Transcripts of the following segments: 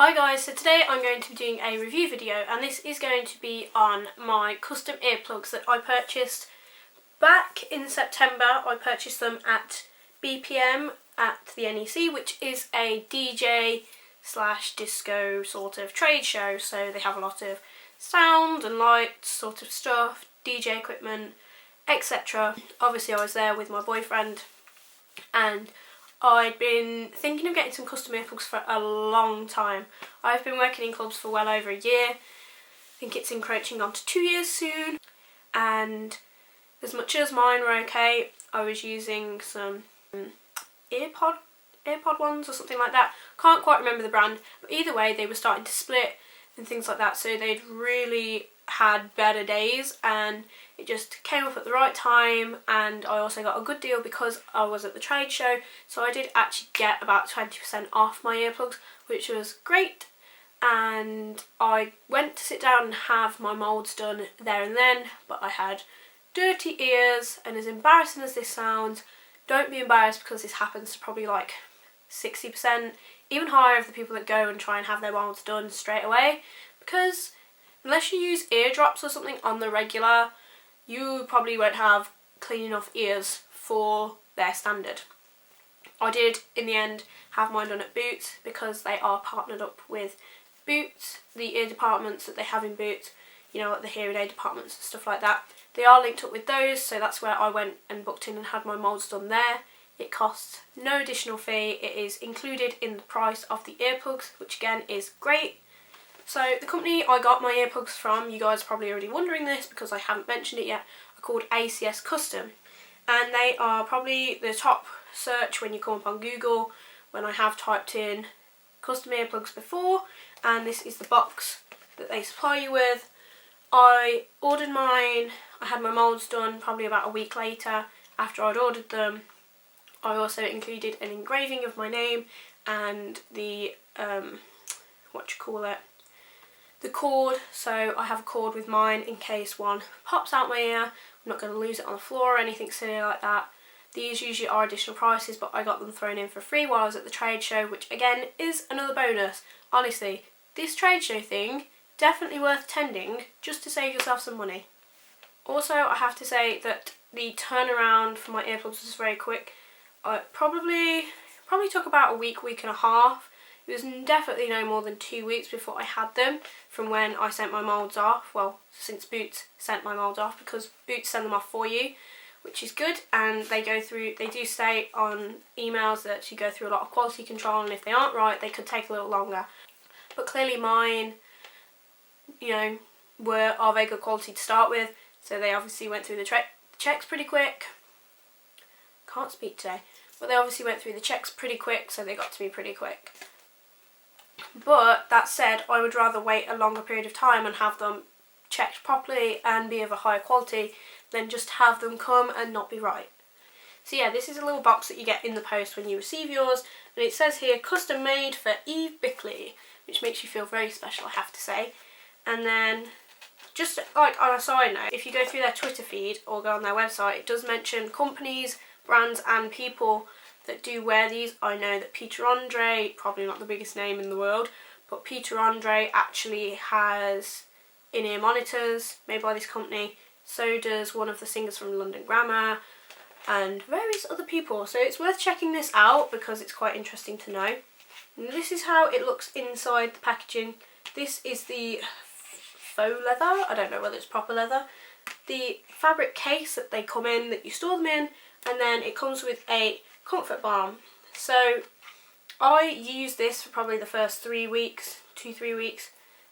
Hi guys, so today I'm going to be doing a review video, and this is going to be on my custom earplugs that I purchased back in September. I purchased them at BPM at the NEC, which is a DJ slash disco sort of trade show, so they have a lot of sound and lights sort of stuff, DJ equipment, etc. Obviously I was there with my boyfriend and I'd been thinking of getting some custom earplugs for a long time. I've been working in clubs for well over a year. I think it's encroaching on to 2 years soon. And as much as mine were okay, I was using some AirPod ones or something like that. Can't quite remember the brand, but either way they were starting to split and things like that, so they'd really had better days, and it just came up at the right time. And I also got a good deal because I was at the trade show, so I did actually get about 20% off my earplugs, which was great. And I went to sit down and have my moulds done there and then, but I had dirty ears, and as embarrassing as this sounds, don't be embarrassed because this happens to probably like 60%, even higher, of the people that go and try and have their moulds done straight away, because unless you use eardrops or something on the regular, you probably won't have clean enough ears for their standard. I did in the end have mine done at Boots because they are partnered up with Boots, the ear departments that they have in Boots, you know, like the hearing aid departments and stuff like that. They are linked up with those, so that's where I went and booked in and had my moulds done there. It costs no additional fee. It is included in the price of the earplugs, which again is great. So the company I got my earplugs from, you guys are probably already wondering this because I haven't mentioned it yet, are called ACS Custom. And they are probably the top search when you come up on Google when I have typed in custom earplugs before, and this is the box that they supply you with. I ordered mine, I had my moulds done probably about a week later after I'd ordered them. I also included an engraving of my name and the, the cord, so I have a cord with mine in case one pops out my ear. I'm not going to lose it on the floor or anything silly like that. These usually are additional prices, but I got them thrown in for free while I was at the trade show, which again is another bonus. Honestly, this trade show thing, definitely worth attending just to save yourself some money. Also, I have to say that the turnaround for my earplugs was very quick. It probably took about a week and a half. It was definitely no more than 2 weeks before I had them from when I sent my moulds off. Well, since Boots sent my moulds off, because Boots send them off for you, which is good. And they do say on emails that you go through a lot of quality control, and if they aren't right, they could take a little longer. But clearly mine, you know, were of a good quality to start with, so they obviously went through the checks pretty quick. Can't speak today. But they obviously went through the checks pretty quick, so they got to me pretty quick. But that said, I would rather wait a longer period of time and have them checked properly and be of a higher quality than just have them come and not be right. So yeah, this is a little box that you get in the post when you receive yours, and it says here, custom made for Eve Bickley, which makes you feel very special, I have to say. And then, just like on a side note, if you go through their Twitter feed or go on their website, it does mention companies, brands and people that do wear these. I know that Peter Andre, probably not the biggest name in the world, but Peter Andre actually has in-ear monitors made by this company. So does one of the singers from London Grammar and various other people. So it's worth checking this out because it's quite interesting to know. And this is how it looks inside the packaging. This is the faux leather, I don't know whether it's proper leather, the fabric case that they come in, that you store them in, and then it comes with a comfort balm. So I used this for probably the first 2-3 weeks,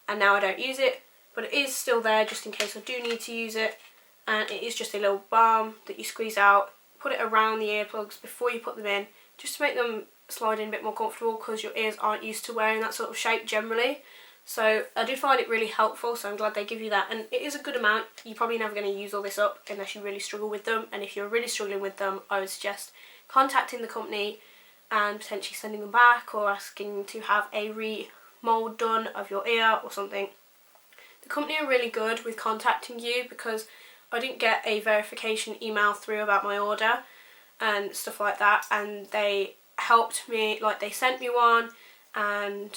and now I don't use it, but it is still there just in case I do need to use it. And it is just a little balm that you squeeze out, put it around the earplugs before you put them in, just to make them slide in a bit more comfortable, because your ears aren't used to wearing that sort of shape generally. So I did find it really helpful, so I'm glad they give you that, and it is a good amount. You're probably never going to use all this up unless you really struggle with them, and if you're really struggling with them, I would suggest contacting the company and potentially sending them back or asking to have a re-mould done of your ear or something. The company are really good with contacting you because I didn't get a verification email through about my order and stuff like that, and they helped me, like they sent me one and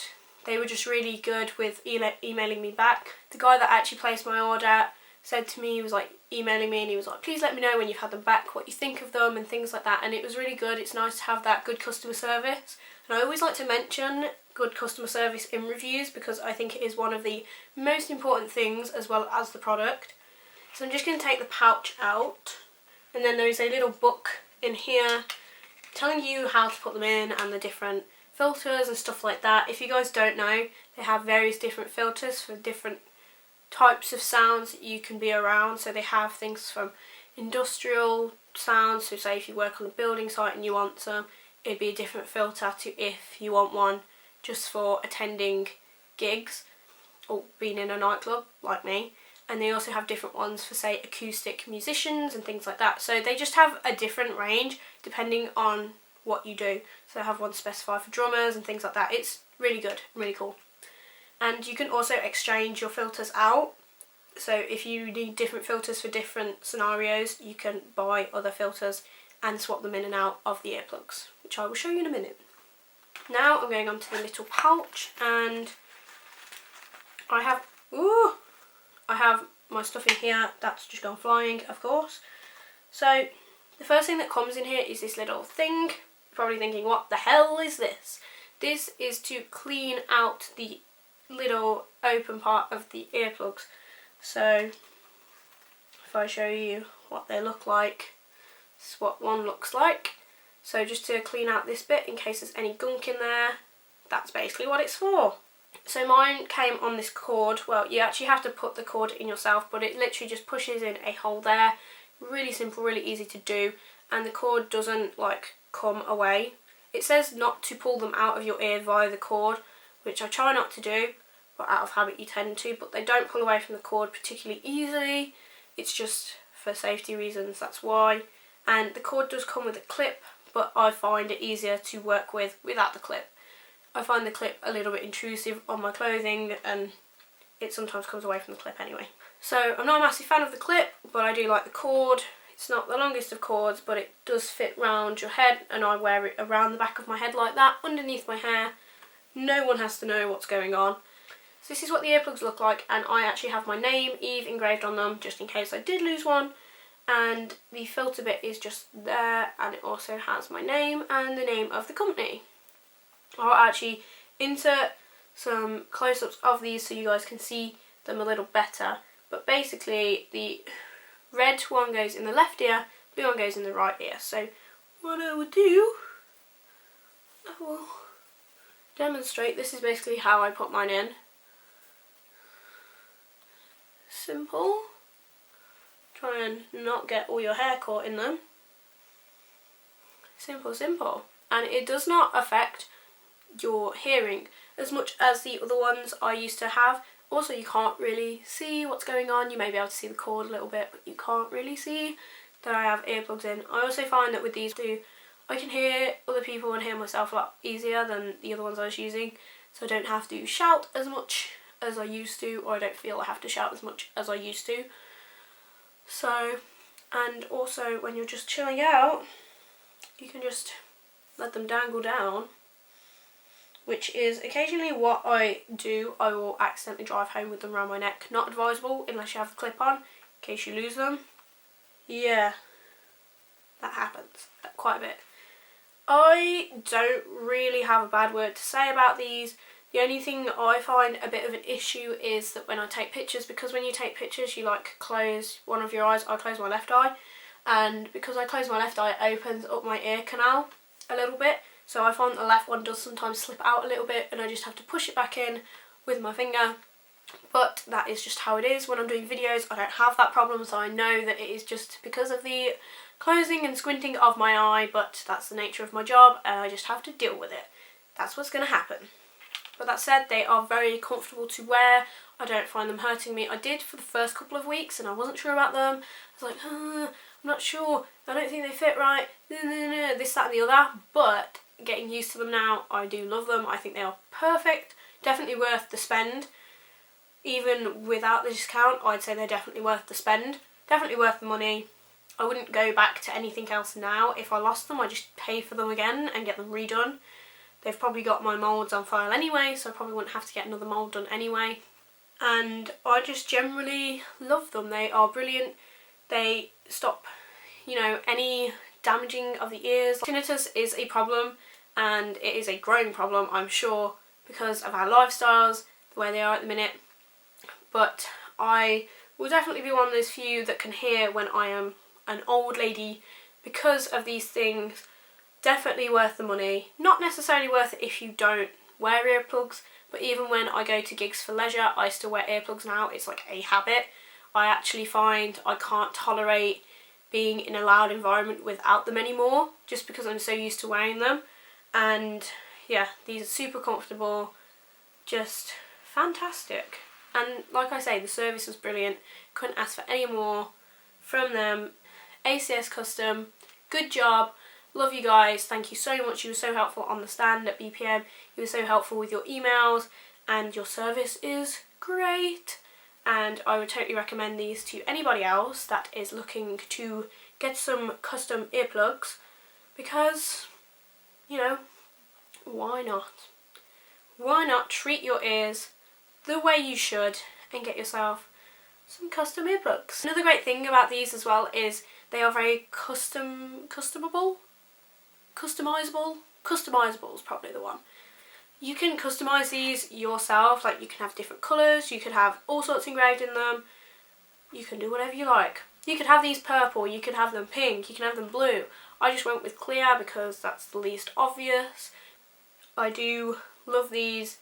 they were just really good with emailing me back. The guy that actually placed my order said to me, he was like emailing me and he was like, please let me know when you've had them back, what you think of them and things like that, and it was really good. It's nice to have that good customer service, and I always like to mention good customer service in reviews because I think it is one of the most important things as well as the product. So I'm just going to take the pouch out, and then there is a little book in here telling you how to put them in and the different filters and stuff like that. If you guys don't know, they have various different filters for different types of sounds that you can be around. So they have things from industrial sounds, so say if you work on a building site and you want some, it'd be a different filter to if you want one just for attending gigs or being in a nightclub like me. And they also have different ones for say acoustic musicians and things like that. So they just have a different range depending on what you do. So they have one specified for drummers and things like that. It's really good, really cool. And you can also exchange your filters out. So if you need different filters for different scenarios, you can buy other filters and swap them in and out of the earplugs, which I will show you in a minute. Now I'm going on to the little pouch, and I have my stuff in here that's just gone flying, of course. So the first thing that comes in here is this little thing. You're probably thinking, what the hell is this? This is to clean out the little open part of the earplugs. So if I show you what they look like, this is what one looks like. So just to clean out this bit in case there's any gunk in there, that's basically what it's for. So mine came on this cord. Well, you actually have to put the cord in yourself, but it literally just pushes in a hole there. Really simple, really easy to do, and the cord doesn't like come away. It says not to pull them out of your ear via the cord, which I try not to do, but out of habit you tend to, but they don't pull away from the cord particularly easily. It's just for safety reasons, that's why. And the cord does come with a clip, but I find it easier to work with without the clip. I find the clip a little bit intrusive on my clothing, and it sometimes comes away from the clip anyway. So I'm not a massive fan of the clip, but I do like the cord. It's not the longest of cords, but it does fit round your head, and I wear it around the back of my head like that, underneath my hair. No one has to know what's going on. So this is what the earplugs look like, and I actually have my name, Eve, engraved on them, just in case I did lose one. And the filter bit is just there, and it also has my name and the name of the company. I'll actually insert some close-ups of these so you guys can see them a little better. But basically the red one goes in the left ear, blue one goes in the right ear. So what I will do, I will demonstrate. This is basically how I put mine in. Simple. Try and not get all your hair caught in them. Simple, simple. And it does not affect your hearing as much as the other ones I used to have. Also, you can't really see what's going on. You may be able to see the cord a little bit, but you can't really see that I have earplugs in. I also find that with these two, I can hear other people and hear myself a lot easier than the other ones I was using, so I don't have to shout as much as I used to, or I don't feel I have to shout as much as I used to. So, and also when you're just chilling out, you can just let them dangle down, which is occasionally what I do. I will accidentally drive home with them around my neck. Not advisable unless you have the clip on, in case you lose them. Yeah, that happens quite a bit. I don't really have a bad word to say about these. The only thing that I find a bit of an issue is that when I take pictures, because when you take pictures you like close one of your eyes. I close my left eye, and because I close my left eye, it opens up my ear canal a little bit. So I find the left one does sometimes slip out a little bit, and I just have to push it back in with my finger. But that is just how it is. When I'm doing videos, I don't have that problem, so I know that it is just because of the closing and squinting of my eye, but that's the nature of my job, and I just have to deal with it. That's what's going to happen. But that said, they are very comfortable to wear. I don't find them hurting me. I did for the first couple of weeks, and I wasn't sure about them. I was like, I'm not sure. I don't think they fit right. This, that, and the other. But getting used to them now, I do love them. I think they are perfect. Definitely worth the spend. Even without the discount, I'd say they're definitely worth the spend. Definitely worth the money. I wouldn't go back to anything else now. If I lost them, I'd just pay for them again and get them redone. they've probably got my moulds on file anyway, so I probably wouldn't have to get another mould done anyway. And I just generally love them. They are brilliant. They stop, you know, any damaging of the ears. Tinnitus is a problem, and it is a growing problem, I'm sure, because of our lifestyles, the way they are at the minute. But I will definitely be one of those few that can hear when I am an old lady because of these things. Definitely worth the money. Not necessarily worth it if you don't wear earplugs, but even when I go to gigs for leisure, I still wear earplugs now. It's like a habit. I actually find I can't tolerate being in a loud environment without them anymore, just because I'm so used to wearing them. And yeah, these are super comfortable, just fantastic. And like I say, the service was brilliant. Couldn't ask for any more from them. ACS Custom, good job. Love you guys. Thank you so much. You were so helpful on the stand at BPM. You were so helpful with your emails, and your service is great. And I would totally recommend these to anybody else that is looking to get some custom earplugs, because, you know, why not? Why not treat your ears the way you should and get yourself some custom earplugs. Another great thing about these as well is they are very customizable is probably the one. You can customize these yourself, like you can have different colours, you could have all sorts engraved in them, you can do whatever you like. You could have these purple, you could have them pink, you can have them blue. I just went with clear because that's the least obvious. I do love these,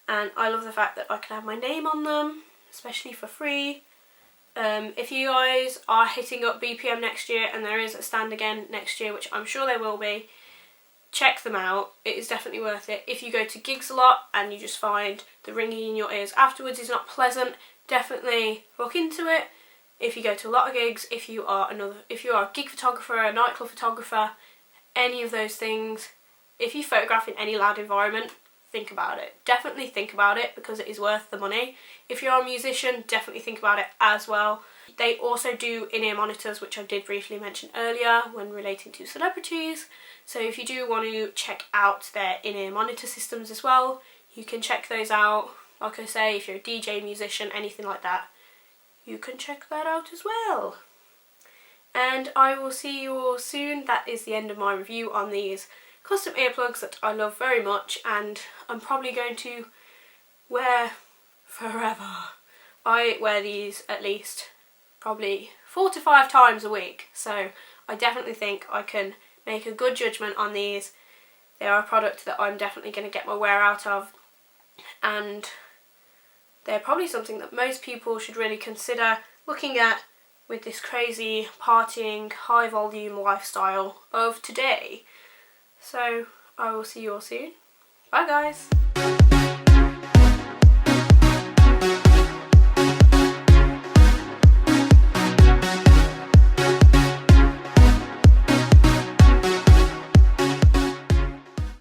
and I love the fact that I can have my name on them, especially for free. If you guys are hitting up BPM next year, and there is a stand again next year, which I'm sure there will be, check them out. It is definitely worth it. If you go to gigs a lot and you just find the ringing in your ears afterwards is not pleasant, definitely look into it. If you go to a lot of gigs, if you are a gig photographer, a nightclub photographer, any of those things, if you photograph in any loud environment, think about it. Definitely think about it, because it is worth the money. If you're a musician, definitely think about it as well. They also do in-ear monitors, which I did briefly mention earlier when relating to celebrities. So if you do want to check out their in-ear monitor systems as well, you can check those out. Like I say, if you're a DJ, musician, anything like that, you can check that out as well. And I will see you all soon. That is the end of my review on these custom earplugs that I love very much, and I'm probably going to wear forever. I wear these at least probably 4 to 5 times a week, so I definitely think I can make a good judgment on these. They are a product that I'm definitely going to get my wear out of, and they're probably something that most people should really consider looking at with this crazy partying, high volume lifestyle of today. So I will see you all soon. Bye guys!